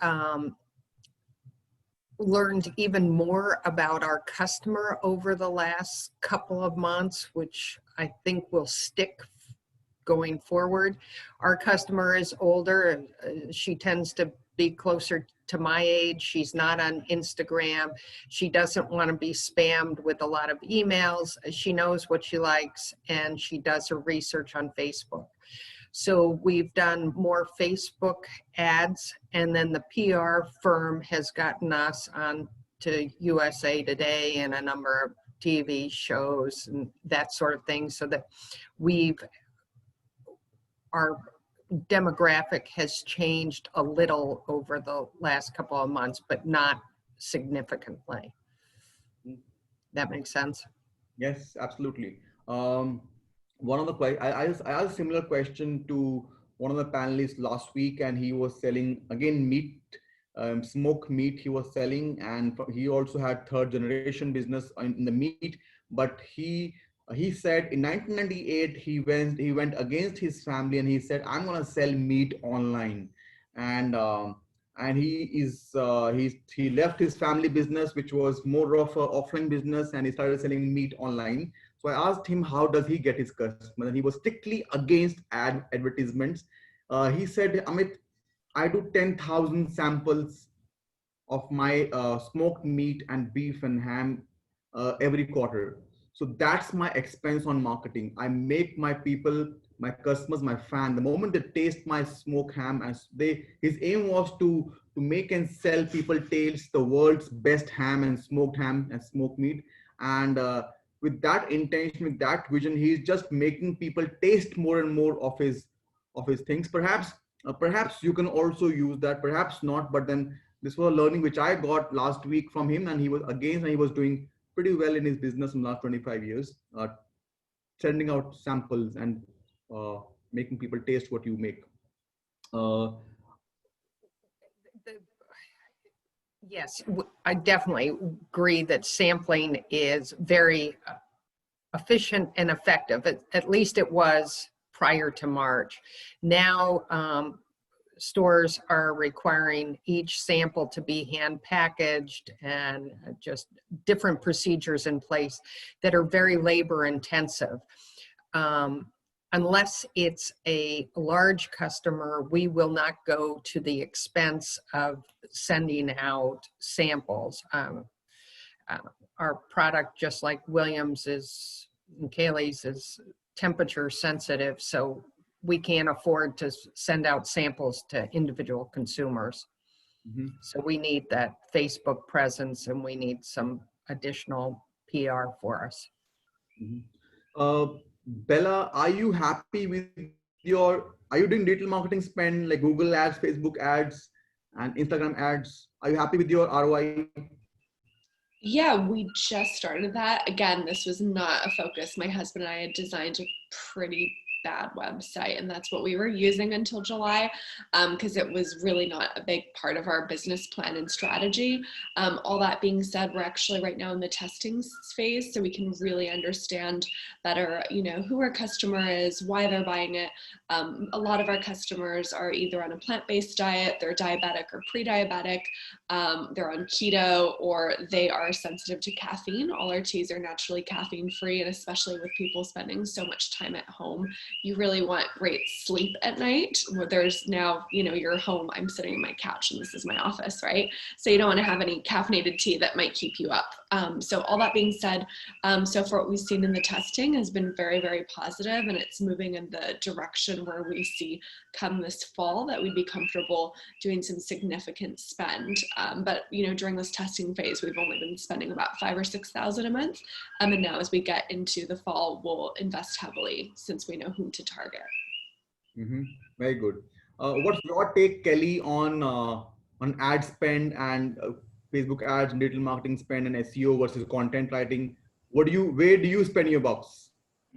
learned even more about our customer over the last couple of months, which I think will stick going forward. Our customer is older, and she tends to be closer to my age. She's not on Instagram. She doesn't want to be spammed with a lot of emails. She knows what she likes, and she does her research on Facebook. So we've done more Facebook ads, and then the PR firm has gotten us on to USA Today and a number of TV shows and that sort of thing, so that our demographic has changed a little over the last couple of months, but not significantly. That makes sense? Yes, absolutely. One of the I asked a similar question to one of the panelists last week, and he was selling again meat, smoked meat he was selling, and he also had third generation business in the meat. But he said in 1998 he went against his family, and he said, I'm gonna sell meat online, and he left his family business, which was more of an offline business, and he started selling meat online. So I asked him, how does he get his customers? And he was strictly against advertisements. He said, Amit, I do 10,000 samples of my smoked meat and beef and ham every quarter. So that's my expense on marketing. I make my people, my customers, my fan, the moment they taste my smoked ham, as his aim was to make and sell people taste the world's best ham and smoked meat. And with that intention, with that vision, he's just making people taste more and more of his things. Perhaps you can also use that, perhaps not, but then this was a learning which I got last week from him, and he was doing pretty well in his business in the last 25 years, sending out samples and making people taste what you make. Yes, I definitely agree that sampling is very efficient and effective. At least it was prior to March. Now, stores are requiring each sample to be hand packaged, and just different procedures in place that are very labor intensive. Unless it's a large customer, we will not go to the expense of sending out samples. Our product, just like William's and Kailey's, is temperature sensitive, so we can't afford to send out samples to individual consumers. Mm-hmm. So we need that Facebook presence, and we need some additional PR for us. Mm-hmm. Bella, are you happy with are you doing digital marketing spend like Google ads, Facebook ads, and Instagram ads? Are you happy with your ROI? Yeah, we just started that. Again, this was not a focus. My husband and I had designed a pretty bad website, and that's what we were using until July, because it was really not a big part of our business plan and strategy. All that being said, we're actually right now in the testing phase, so we can really understand better, who our customer is, why they're buying it. A lot of our customers are either on a plant-based diet, they're diabetic or pre-diabetic, they're on keto, or they are sensitive to caffeine. All our teas are naturally caffeine free, and especially with people spending so much time at home, you really want great sleep at night. Where there's now, you're home, I'm sitting on my couch and this is my office, right? So you don't want to have any caffeinated tea that might keep you up. So all that being said, so far what we've seen in the testing has been very, very positive, and it's moving in the direction where we see come this fall that we'd be comfortable doing some significant spend. But during this testing phase, we've only been spending about $5,000 or $6,000 a month. And now as we get into the fall, we'll invest heavily since we know whom to target. Mm-hmm. Very good. What's your take, Kelly, on ad spend and Facebook ads and digital marketing spend and SEO versus content writing? Where do you spend your bucks?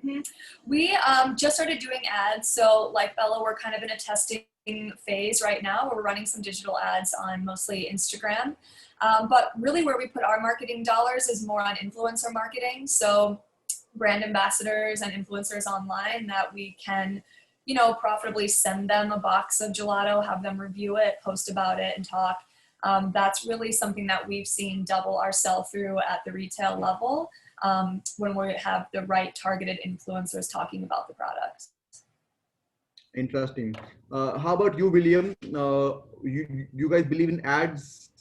Mm-hmm. We just started doing ads. So like Bella, we're kind of in a testing phase right now. We're running some digital ads on mostly Instagram. But really where we put our marketing dollars is more on influencer marketing. So brand ambassadors and influencers online that we can, profitably send them a box of gelato, have them review it, post about it, and talk. That's really something that we've seen double our sell-through at the retail level when we have the right targeted influencers talking about the product. Interesting. How about you, William? You guys believe in ads?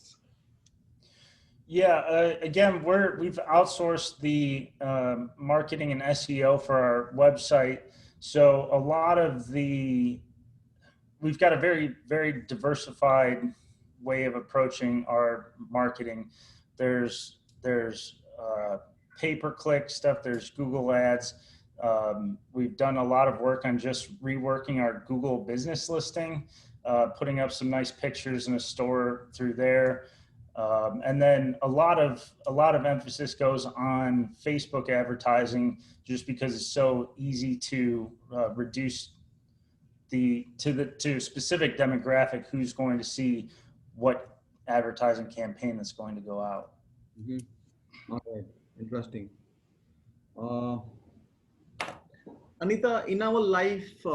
Yeah, again, we've outsourced the marketing and SEO for our website. So a lot of we've got a very, very diversified way of approaching our marketing. There's pay-per-click stuff, there's Google ads. We've done a lot of work on just reworking our Google business listing, putting up some nice pictures in a store through there. And then a lot of emphasis goes on Facebook advertising, just because it's so easy to reduce to a specific demographic who's going to see what advertising campaign that's going to go out. Mm-hmm. Okay, interesting. Anita, in our life,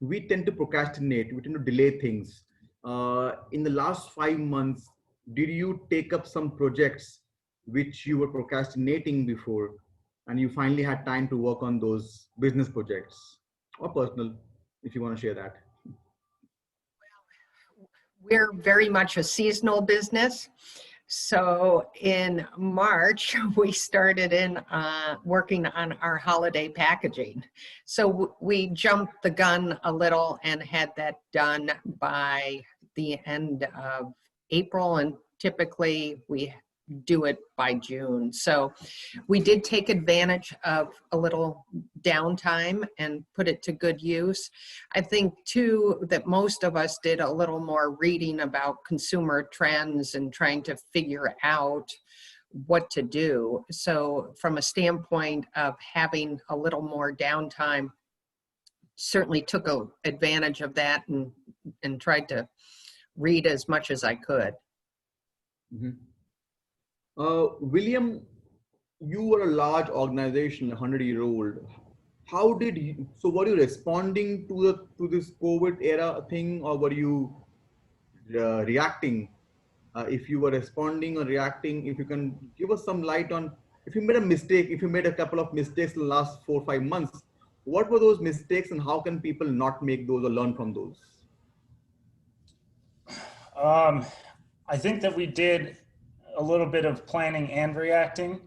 we tend to procrastinate. We tend to delay things. In the last 5 months, did you take up some projects which you were procrastinating before? and you finally had time to work on those business projects or personal, if you want to share that? We're very much a seasonal business. So in March, we started working on our holiday packaging. So we jumped the gun a little and had that done by the end of April, and typically we do it by June. So we did take advantage of a little downtime and put it to good use. I think too that most of us did a little more reading about consumer trends and trying to figure out what to do. So from a standpoint of having a little more downtime, certainly took advantage of that and tried to read as much as I could. Mm-hmm. William, you were a large organization, 100-year-old. How did you, so were you responding to this COVID era thing, or were you reacting? If you were responding or reacting, if you can give us some light on, if you made a mistake, if you made a couple of mistakes in the last 4 or 5 months, what were those mistakes and how can people not make those or learn from those? I think that we did a little bit of planning and reacting.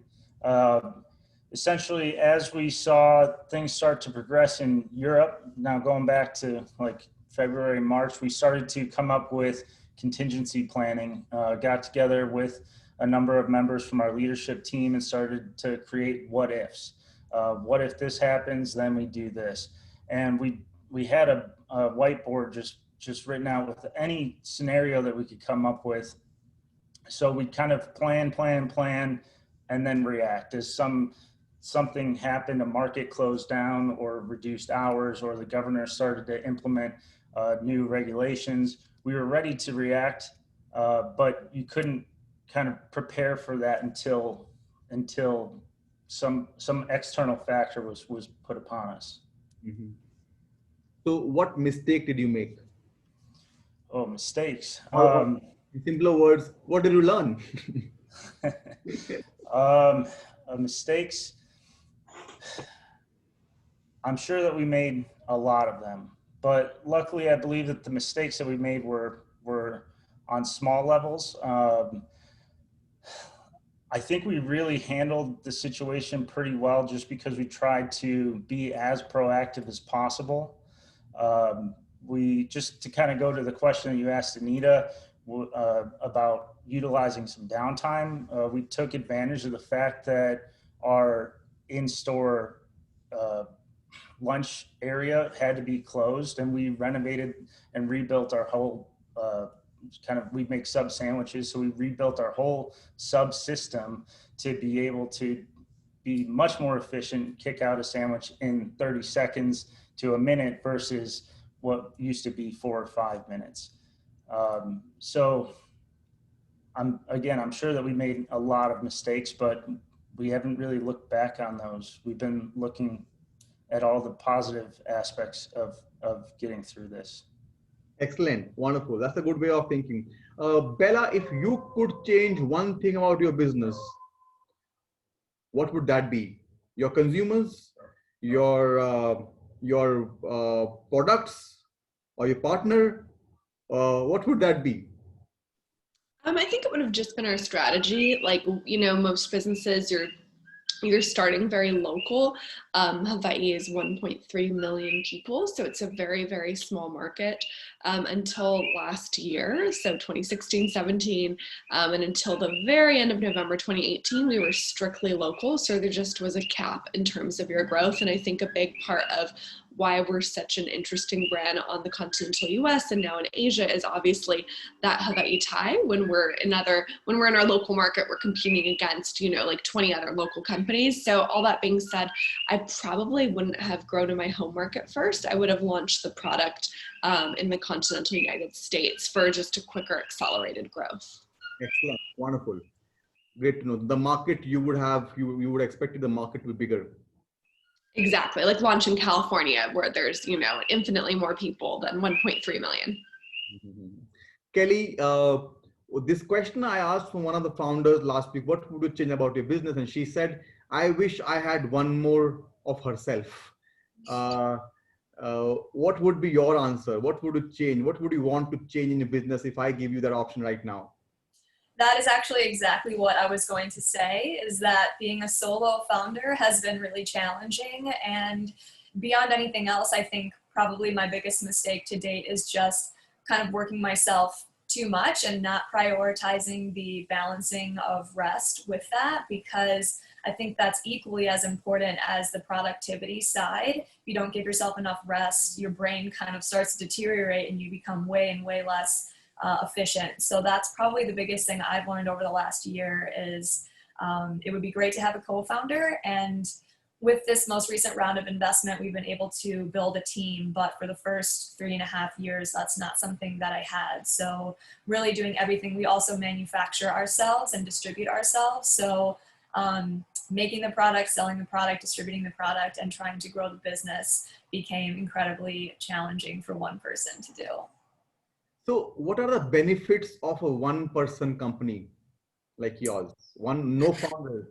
Essentially, as we saw things start to progress in Europe, now going back to like February, March, we started to come up with contingency planning, got together with a number of members from our leadership team and started to create what ifs. What if this happens, then we do this. And we had a whiteboard just written out with any scenario that we could come up with. So we kind of plan, and then react. As something happened, a market closed down or reduced hours, or the governor started to implement new regulations, we were ready to react, but you couldn't kind of prepare for that until some external factor was put upon us. Mm-hmm. So what mistake did you make? Oh, mistakes. In simpler words, what did you learn? Mistakes. I'm sure that we made a lot of them, but luckily I believe that the mistakes that we made were on small levels. I think we really handled the situation pretty well just because we tried to be as proactive as possible. We just to kind of go to the question that you asked Anita about utilizing some downtime, we took advantage of the fact that our in-store lunch area had to be closed, and we renovated and rebuilt our whole we make sub sandwiches, so we rebuilt our whole sub system to be able to be much more efficient, kick out a sandwich in 30 seconds to a minute versus what used to be 4 or 5 minutes. So I'm sure that we made a lot of mistakes, but we haven't really looked back on those. We've been looking at all the positive aspects of getting through this. Excellent. Wonderful. That's a good way of thinking. Bella, if you could change one thing about your business, what would that be? Your consumers, your products, or your partner? What would that be? I think it would have just been our strategy. Like, most businesses, you're starting very local. Hawaii is 1.3 million people, so it's a very, very small market until last year, so 2016, 17, and until the very end of November 2018, we were strictly local, so there just was a cap in terms of your growth. And I think a big part of why we're such an interesting brand on the continental US and now in Asia is obviously that Hawaii tie. When we're in our local market, we're competing against, like 20 other local companies. So all that being said, I probably wouldn't have grown in my home market first. I would have launched the product in the continental United States for just a quicker accelerated growth. Excellent. Wonderful. Great to know. The market you would expect the market to be bigger. Exactly, like launch in California, where there's infinitely more people than 1.3 million. Mm-hmm. Kelly, this question I asked from one of the founders last week: what would you change about your business? And she said, I wish I had one more of herself. What would be your answer? What would you change? What would you want to change in your business if I give you that option right now? That is actually exactly what I was going to say, is that being a solo founder has been really challenging. And beyond anything else, I think probably my biggest mistake to date is just kind of working myself too much and not prioritizing the balancing of rest with that, because I think that's equally as important as the productivity side. If you don't give yourself enough rest, your brain kind of starts to deteriorate and you become way less efficient. So that's probably the biggest thing I've learned over the last year is it would be great to have a co-founder. And with this most recent round of investment, we've been able to build a team, but for the first 3.5 years, that's not something that I had. So really doing everything. We also manufacture ourselves and distribute ourselves. So making the product, selling the product, distributing the product, and trying to grow the business became incredibly challenging for one person to do. So what are the benefits of a one-person company like yours? No founder.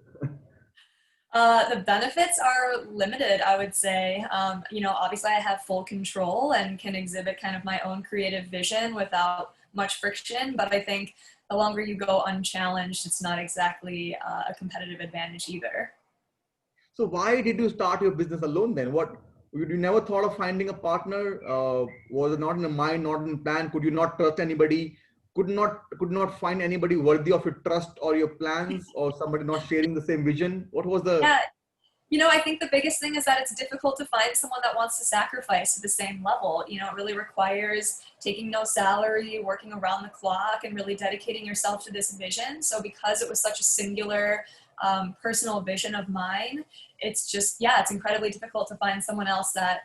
The benefits are limited, I would say. Obviously I have full control and can exhibit kind of my own creative vision without much friction, but I think the longer you go unchallenged, it's not exactly a competitive advantage either. So why did you start your business alone then? You never thought of finding a partner? Was it not in the mind, not in the plan? Could you not trust anybody? Could not find anybody worthy of your trust or your plans, or somebody not sharing the same vision? What was the... Yeah, I think the biggest thing is that it's difficult to find someone that wants to sacrifice to the same level. It really requires taking no salary, working around the clock, and really dedicating yourself to this vision. So because it was such a singular personal vision of mine, it's incredibly difficult to find someone else that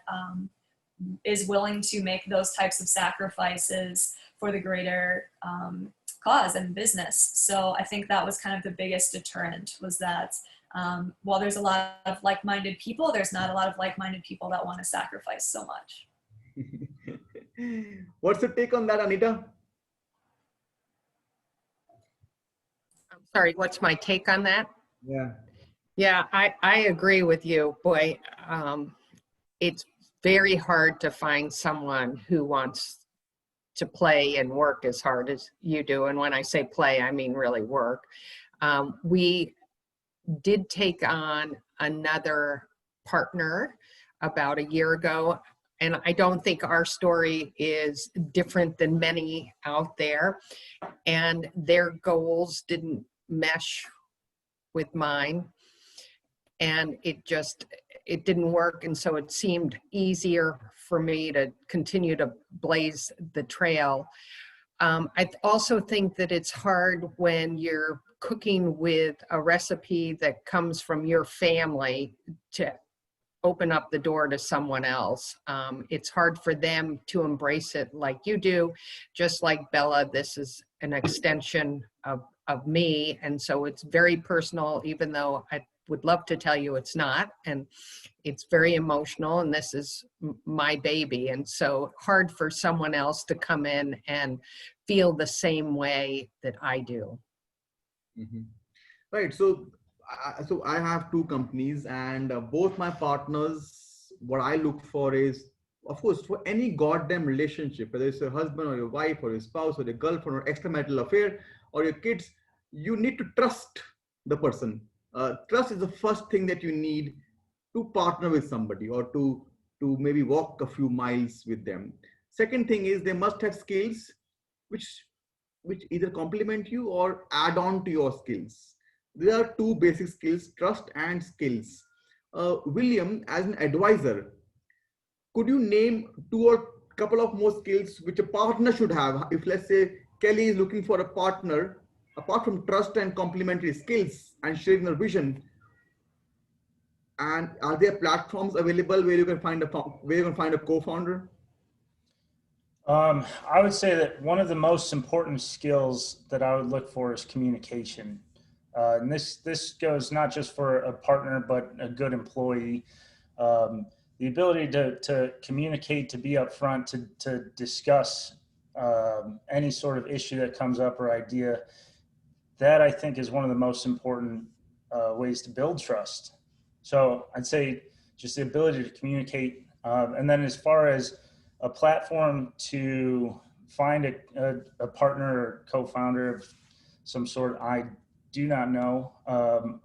is willing to make those types of sacrifices for the greater cause and business. So I think that was kind of the biggest deterrent, was that while there's a lot of like-minded people, there's not a lot of like-minded people that want to sacrifice so much. What's your take on that, Anita? I'm sorry, what's my take on that? Yeah, I agree with you. Boy, it's very hard to find someone who wants to play and work as hard as you do. And when I say play, I mean really work. We did take on another partner about a year ago, and I don't think our story is different than many out there, and their goals didn't mesh with mine, and it didn't work. And so it seemed easier for me to continue to blaze the trail. I also think that it's hard when you're cooking with a recipe that comes from your family to open up the door to someone else. It's hard for them to embrace it like you do. Just like Bella, this is an extension of me. And so it's very personal, even though I would love to tell you it's not. And it's very emotional, and this is my baby. And so hard for someone else to come in and feel the same way that I do. Mm-hmm. Right. So I have two companies, and both my partners, what I look for is, of course, for any goddamn relationship, whether it's your husband or your wife or your spouse or your girlfriend or extramarital affair or your kids, you need to trust the person. Trust is the first thing that you need to partner with somebody, or to maybe walk a few miles with them. Second thing is, they must have skills which either complement you or add on to your skills. There are two basic skills: trust and skills. William, as an advisor, could you name two or couple of more skills which a partner should have? If, let's say, Kelly is looking for a partner, apart from trust and complementary skills and sharing their vision, and are there platforms available where you can find a co-founder? I would say that one of the most important skills that I would look for is communication. And this goes not just for a partner, but a good employee. The ability to communicate, to be upfront, to discuss any sort of issue that comes up or idea, that I think is one of the most important ways to build trust. So I'd say just the ability to communicate. And then as far as a platform to find a partner or co-founder of some sort, I do not know.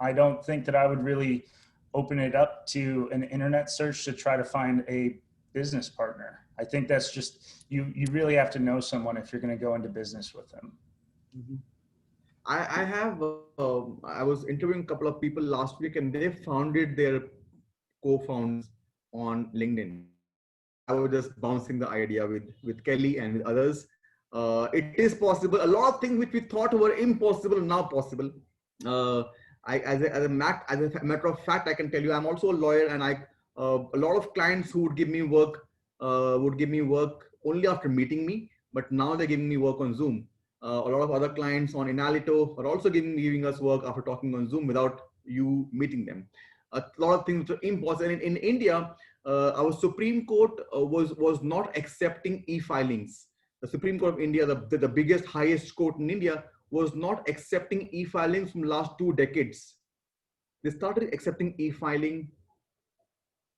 I don't think that I would really open it up to an internet search to try to find a business partner. I think that's just, you really have to know someone if you're going to go into business with them. Mm-hmm. I was interviewing a couple of people last week and they founded their co-founders on LinkedIn. I was just bouncing the idea with Kelly and with others. It is possible. A lot of things which we thought were impossible are now possible. As a matter of fact, I can tell you, I'm also a lawyer, and a lot of clients who would give me work only after meeting me, but now they're giving me work on Zoom. A lot of other clients on Inalito are also giving us work after talking on Zoom without you meeting them. A lot of things are impossible. In India, our Supreme Court was not accepting e-filings. The Supreme Court of India, the biggest, highest court in India, was not accepting e-filings from last 2 decades. They started accepting e-filing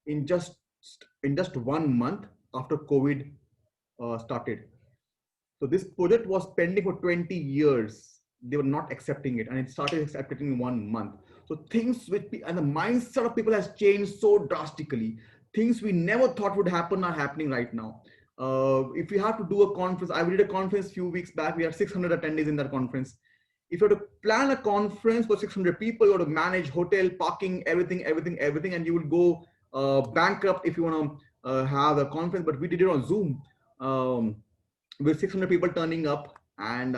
in just 1 month after COVID started. So this project was pending for 20 years. They were not accepting it, and it started accepting in 1 month. So things and the mindset of people has changed so drastically. Things we never thought would happen are happening right now. If we have to do a conference, I did a conference a few weeks back. We had 600 attendees in that conference. If you have to plan a conference for 600 people, you have to manage hotel, parking, everything, and you will go bankrupt if you want to have a conference. But we did it on Zoom with 600 people turning up, and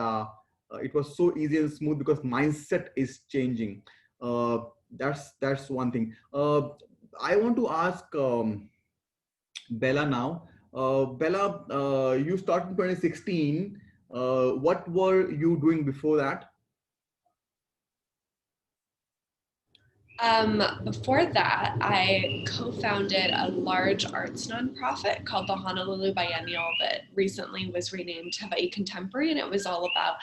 it was so easy and smooth because mindset is changing. That's one thing. I want to ask Bella now. Bella, you started in 2016. What were you doing before that? Before that, I co-founded a large arts nonprofit called the Honolulu Biennial that recently was renamed Hawaii Contemporary, and it was all about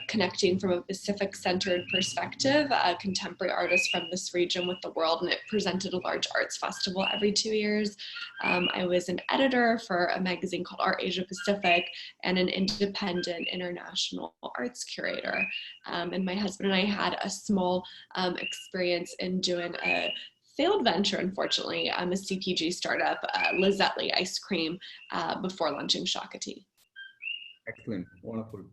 connecting from a Pacific-centered perspective, contemporary artists from this region with the world, and it presented a large arts festival every 2 years. I was an editor for a magazine called Art Asia Pacific and an independent international arts curator. And my husband and I had a small experience in doing a failed venture, unfortunately, a CPG startup, Lizetli Ice Cream, before launching Shakati. Excellent, wonderful.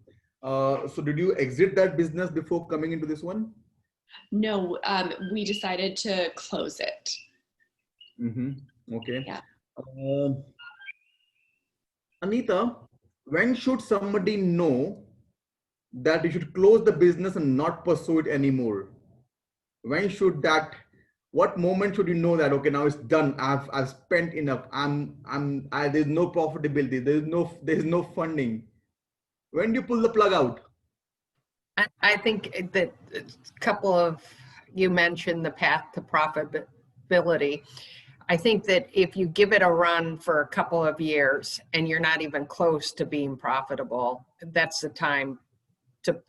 So did you exit that business before coming into this one? No, we decided to close it. Mm-hmm. Okay. Yeah. Anita, when should somebody know that you should close the business and not pursue it anymore? When should what moment should you know that, okay, now it's done, I've spent enough, there's no profitability, there's no funding? When do you pull the plug out? I think that a couple of, you mentioned the path to profitability. I think that if you give it a run for a couple of years and you're not even close to being profitable, that's the time to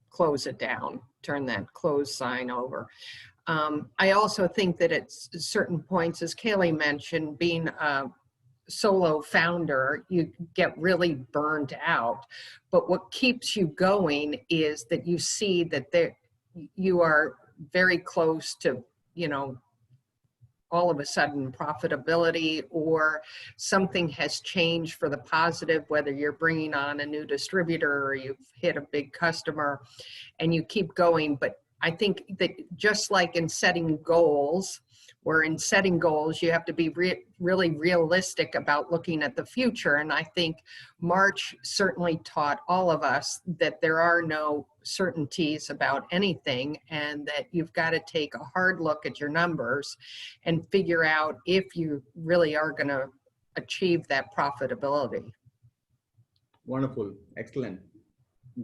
close it down, turn that close sign over. I also think that at certain points, as Kailey mentioned, being a solo founder, you get really burned out. But what keeps you going is that you see that you are very close to, all of a sudden profitability, or something has changed for the positive, whether you're bringing on a new distributor or you've hit a big customer, and you keep going. But I think that just like in setting goals, where in setting goals, you have to be really realistic about looking at the future. And I think March certainly taught all of us that there are no certainties about anything, and that you've got to take a hard look at your numbers and figure out if you really are going to achieve that profitability. Wonderful, excellent,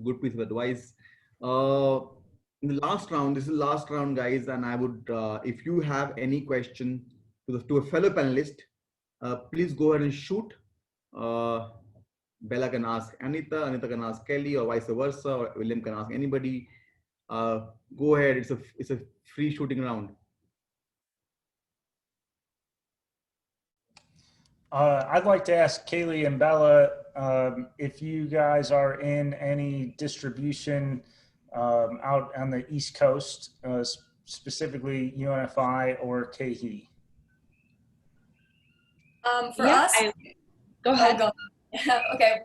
good piece of advice. In the last round, this is the last round, guys, and I would, if you have any question to a fellow panelist, please go ahead and shoot. Bella can ask Anita, Anita can ask Kelly, or vice versa, or William can ask anybody. Go ahead. It's a free shooting round. I'd like to ask Kailey and Bella if you guys are in any distribution out on the East Coast, specifically UNFI or KHE. For us, go ahead. Okay,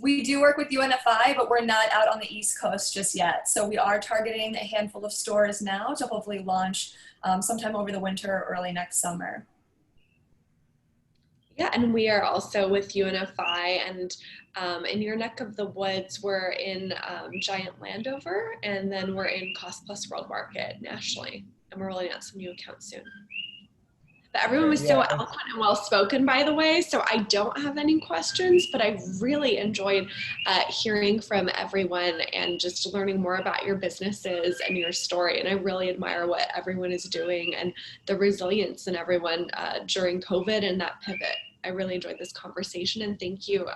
we do work with UNFI, but we're not out on the East Coast just yet. So we are targeting a handful of stores now to hopefully launch sometime over the winter or early next summer. Yeah, and we are also with UNFI, and in your neck of the woods, we're in Giant Landover, and then we're in Cost Plus World Market nationally, and we're rolling out some new accounts soon. But everyone was so eloquent and well-spoken, by the way, so I don't have any questions, but I really enjoyed hearing from everyone and just learning more about your businesses and your story. And I really admire what everyone is doing and the resilience in everyone during COVID and that pivot. I really enjoyed this conversation, and thank you,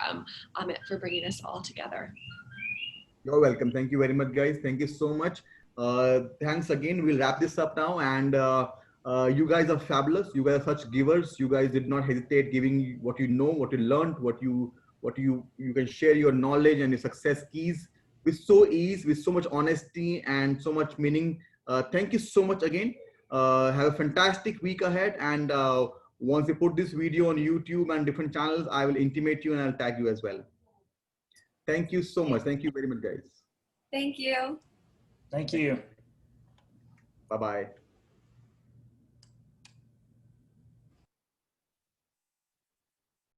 Amit, for bringing us all together. You're welcome. Thank you very much, guys. Thank you so much. Thanks again. We'll wrap this up now, and you guys are fabulous. You guys are such givers. You guys did not hesitate giving what you know, what you learned, what you can share your knowledge and your success keys with so ease, with so much honesty and so much meaning. Thank you so much again. Have a fantastic week ahead, and once we put this video on YouTube and different channels, I will intimate you and I'll tag you as well. Thank you so much. Thank you very much, guys. Thank you. Thank you. Bye-bye.